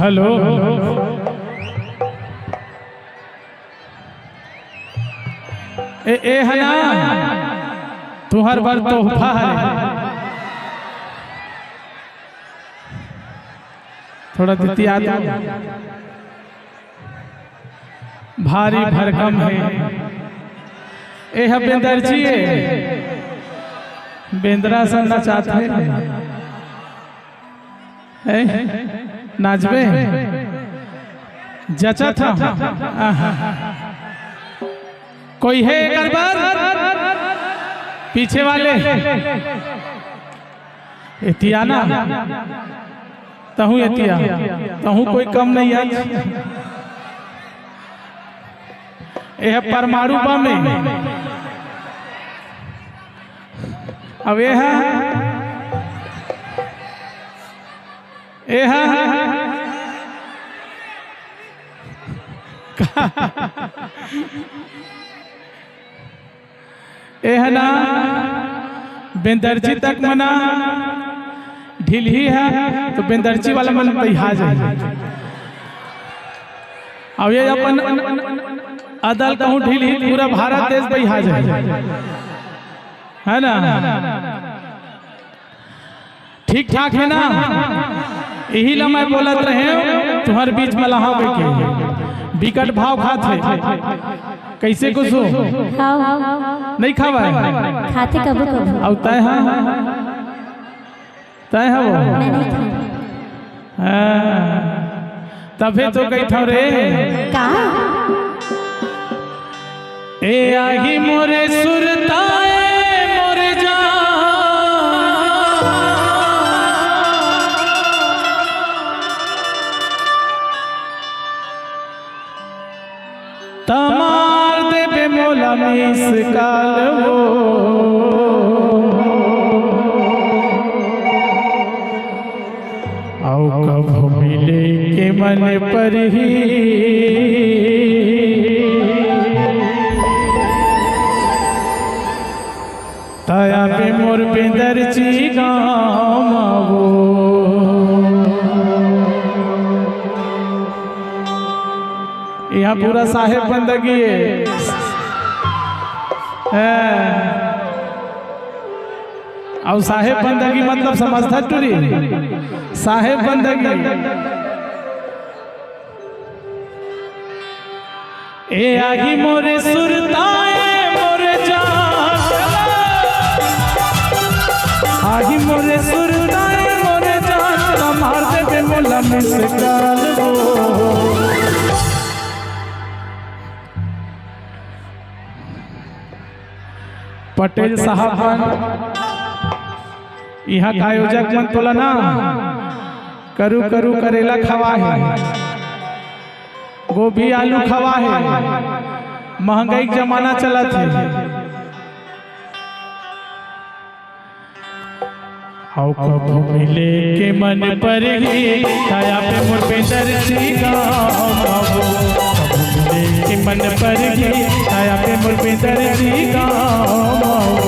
Hello ए हना तुहर बर तोहफा है थोड़ा देती आदमी भारी भरकम है ए बेंदर जी बेंदरा से नचाते है नाचबे जचा था कोई है एक बार पीछे वाले एतियाना तहु एतिया तहु कोई कम नहीं है यह परमाणु बम में अब यह ना बेंदर्जी तक मना ढील ही है तो बेंदर्जी वाला मन बहा जाए अब ये अपन अदल कहूँ ढील ही पूरा भारत देश बहा जाए है ना ठीक ठाक है ना यही ला मैं बोलत रहे तुम्हारे बीच में लहा के बिकट भाव खात है कैसे कुछ हो नहीं खावा खाते कब और तय है वो तबे तो कही था रे ए आही मोरे सुरताए मोरे जा तमार देवे मोला मिस काल वो आओ कब मिले के मन पर ही ताया पे मोर बेंदर जी गाँव वो यहाँ पूरा साहेब बंदगी है और साहेब बंदगी मतलब समझता टूरी साहेब बंदगी ए आगी मोरे सुरताए मोरे जान आगी मोरे सुरताए मोरे जान मार दे मोला मिसकाल वो पटेल साहब यहाँ का आयोजक मन तोला ना करू करू करेला खवा है गोभी आलू खवा है महंगाई जमाना चला थे हाउ कब मिले के मन पर ही छाया पे मोर पे दर्शी गाँव मिले के मन पर ही छाया पे मोर पे दर्शी गाँव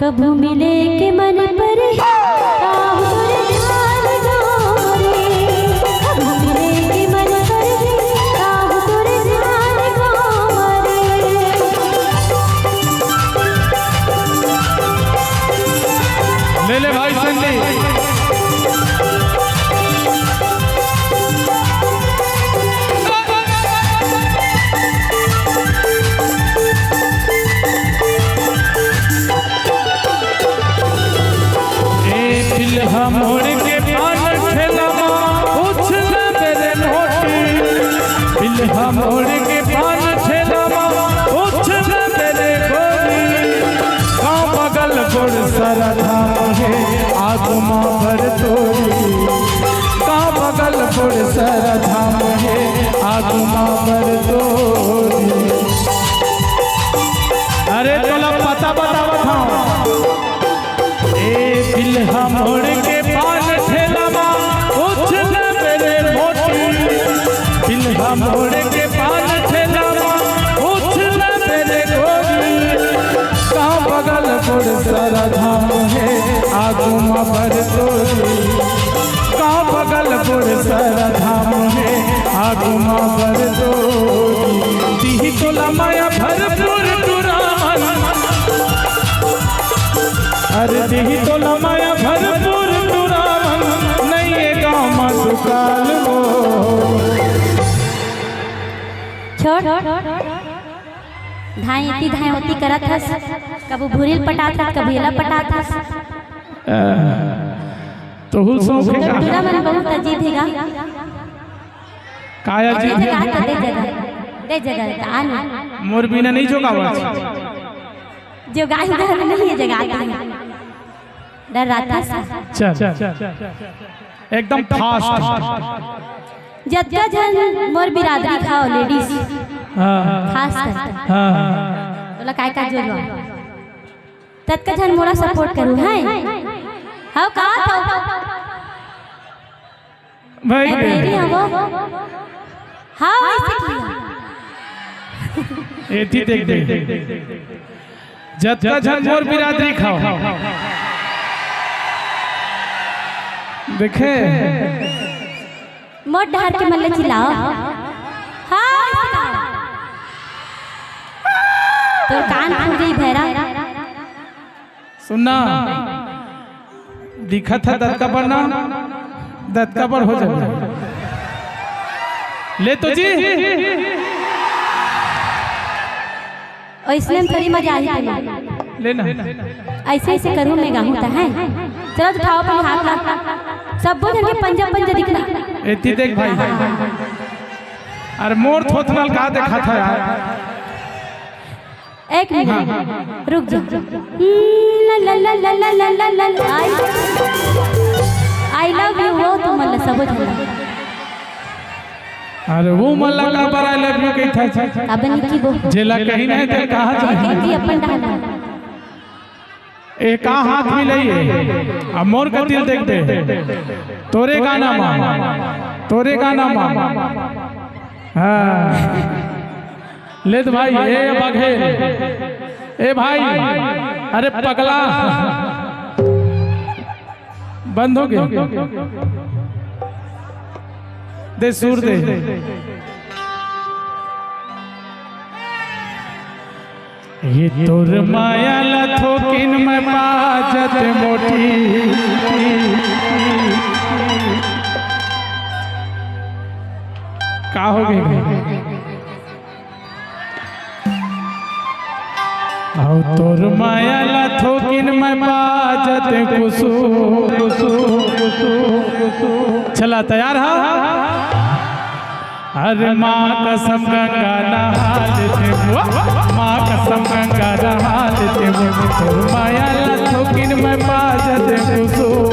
कब मिले के मन पर ले ले भाई संजय मोड़ के पान ठेलामा पूछ ले मेरे नोटी बिल्हा मोड़ के पान ठेलामा पूछ ले मेरे गोरी गाँव बगल गोड़ सारा धाम है आत्मा भर तोरी गाँव बगल गोड़ सारा धाम है आत्मा भर तोरी अरे तोला पता बतावा था बिल्हा मोड़ के पान ठेलामा पूछ ले मेरे मोटी बिल्हा मोड़ के पान ठेलामा पूछ ले मेरे गोरी कहाँ बगल गोड़ सारा धाम है आगुमा भर तोरी कहाँ बगल गोड़ सारा धाम है आगुमा भर तोरी दी तोला माया भरपूर टुरामन अरे देही तो लमाया भरपूर टुरावन नहीं है गाँव में दुकान वो छोड़ धाई होती करत हस कबू भूरिल पटात हस कबू एला पटात हस तो हुल सो टुरावन बहुत अजीब हैगा काया जी दे जगह आन मोर बिना नहीं जोगावा जो गाय नहीं है जगह डर रहा था चल एकदम फास्ट जत्का जन मोर बिरादरी खाओ लेडीज खास कर बोला काय का जोड़वा तत्का जन मोरा सपोर्ट करू है हां का तो भाई तेरी हम हां ऐसे किया एथी देख दे जत्का जन मोर बिरादरी खाओ देखे मोट ढार के मल्ले चिल्लाओ हाँ तो कान फूट गई भैरा सुनना दिखा था दत्त का पर ना दत्त का पर हो जाए ले तो जी और इसलिए थोड़ी मजा आई लेना ऐसे ऐसे करूँ मैं गाऊँ तो है चलो तो खाओ पर हाथ ला सब बोल के पंजा पंजा दिखना एती देख भाई अरे मोर थोथनल का देखा था यार एक मिनट रुक जा ला ला ला ला ला ला ला ला आई लव यू वो तो मल्ला सब बोल अरे वो मल्ला का पर आई लव यू कही था अब निकी वो जेला कहीं नहीं दे कहा जाए अपन डाल एक हाथ मिलाइए अब मोर का दिल देख दे तोरे गाना मां हाँ ले तो भाई ए बघे ए भाई अरे पगला बंद हो गया दे सुर दे ये तोर माया लथोकिन में बाजत मोटी का हो गई आओ तोर माया लथोकिन में बाजत कुसु चला तैयार है अरे माँ कसम गंगा नहात थे माँ कसम गंगा नहात थे तोर माया लथोकिन में बाजत कुसु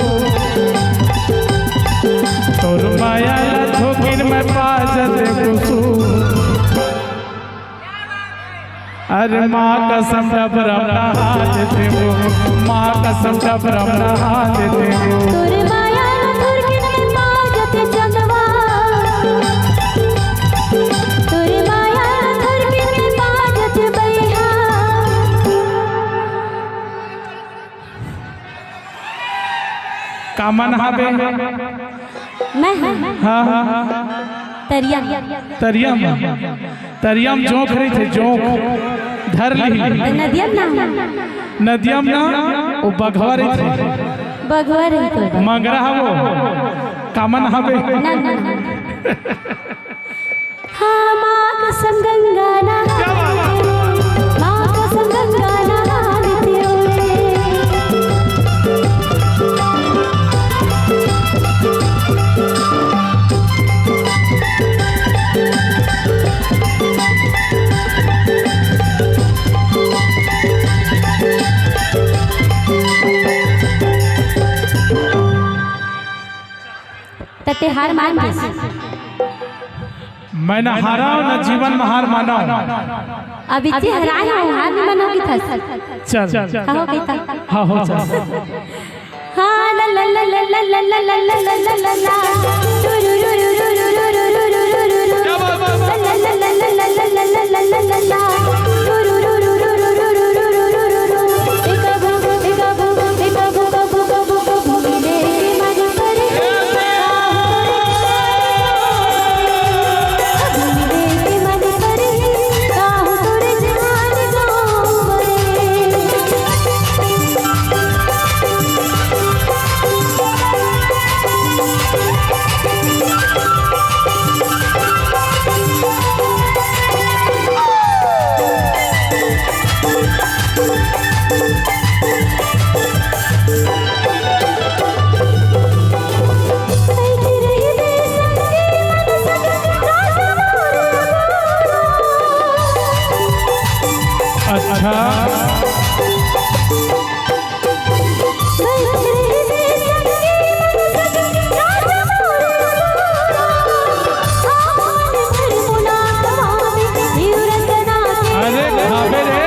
अरे माँ कसम जब रमना देते हो, माँ कसम जब रमना देते हो। तोरे माया मधुर के में पाजत चंदवा, तोरे माया मधुर के में पाजत बैहा। कामन हाबे मैं हाँ हाँ तरियम तरियम तरियम जोंक रही थे, जोंक धर ली नदियम ना, नदियम ना वो बघवा रही थे, बघवा रही तो मंगरा वो कामन हाबे ना ना हाँ माँ कसम गंगा ना, माँ कसम गंगा ना देते हो। तते हार मान कैसे? मैं न हारा हूँ न जीवन में हार माना हूँ। अब इतनी हराए हो, हार नहीं मानोगी था। चल कहो कहता हाँ हो चल हाँ ला ला ला ला ला ला ला ला ला ला ला ला रू रू रू रू रू रू रू रू रू रू रू रू रू ला ला ला ला ला ला ला ला ला ला ला ला ला रू रू रू रू रू रू रू रू रू रू रू रू एकबू एकबू एकबू कबू कबू कबू मिले मन करे मिले मन करे काहू तोरे जहान गाँव अच्छा अरे भावे रे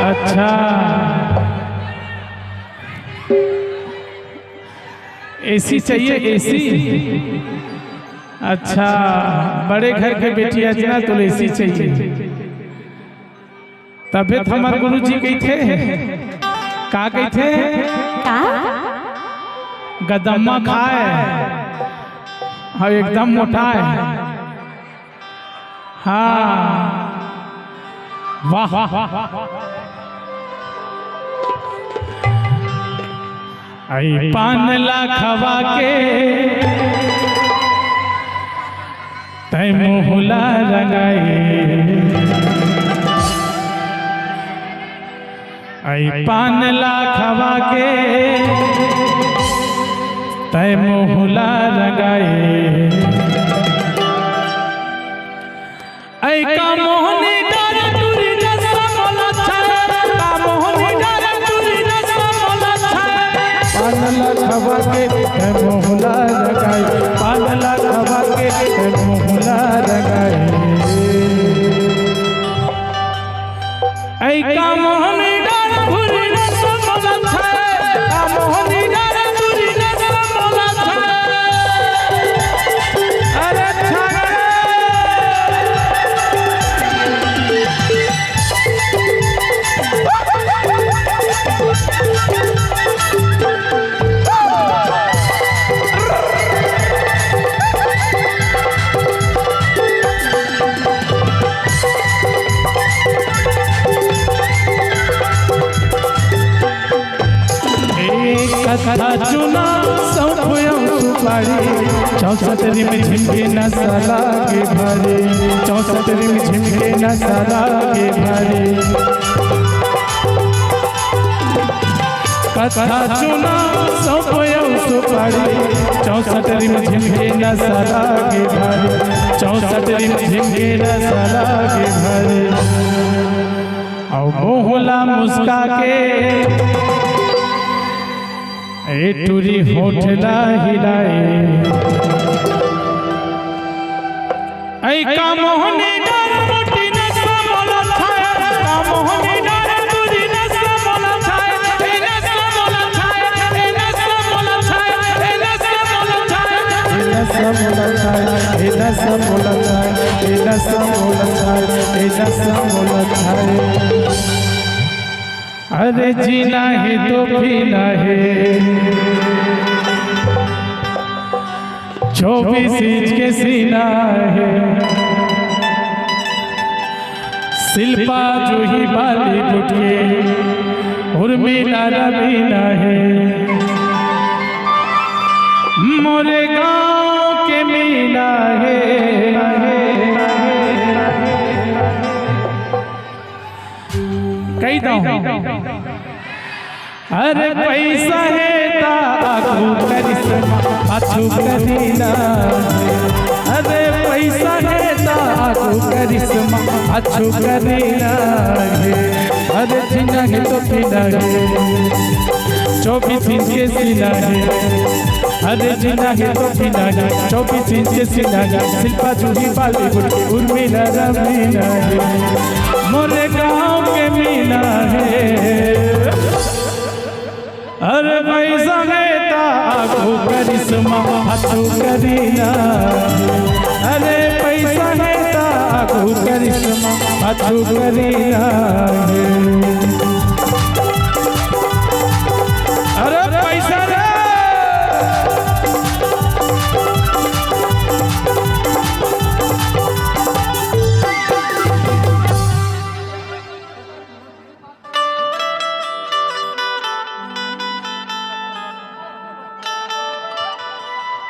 अच्छा एसी चाहिए एसी। अच्छा बड़े घर के बेटी अजना तो एसी चाहिए। तबियत हमारे गुरु जी कही थे का कही थे गदम्मा खाए हाँ एकदम मोटा है। हाँ वाह आई पान लाखवा के तय मोहला रंगाए, आई पान लाखवा के तय मोहला रंगाए, आई का मोहनी डर तुरी नसा मोला छाए, का मोहनी डर तुरी नसा मोला छाए। पान लाखवा के तय मोहला रंगाए, पान लाखवा के तय मोहला रंगाए, आई का मोहनी डर तुरी नसा मोला छाए, का मोहनी डर तुरी नसा मोला छाए। अरे छाए कथा चुना सौंपया सुपारी, 64 में झिमके न साला के भरे, 64 में झिमके न साला के भरे। कथा चुना सोपयो सुपारी 64 रिम झिमके न साला के भारी 64 रिम झिमके न साला के भारी औ मोहला मुस्का के ए टूरी होठला हिलाए ऐ का मोहनी डर मोटी न समोला छाया का मोहनी डर तुरी न समोला छाया ए न समोला छाया ए न समोला छाया ए न समोला छाया ए न समोला छाया ए न समोला छाया ए न समोला छाया ए न समोला छाया अरे जीना है तो पीना है 24 इंच के सीना है शिल्पा जूही बॉलीवुड के उर्मिला रवीना है मोरे गांव के मीना है कही दो अरे पैसा है ताकू करिश्मा पाछू करीना अरे पैसा है ताकू करिश्मा पाछू करीना अरे जीना है तो पीना है 24 इंच के सीना है अरे जीना है तो पीना है 24 इंच के सीना है शिल्पा जूही बॉलीवुड उर्मिला रवीना है मोरे गाँव के मीना है अरे पैसा है ताकू करिश्मा पाछू करीना अरे पैसा है ताकू करिश्मा पाछू करीना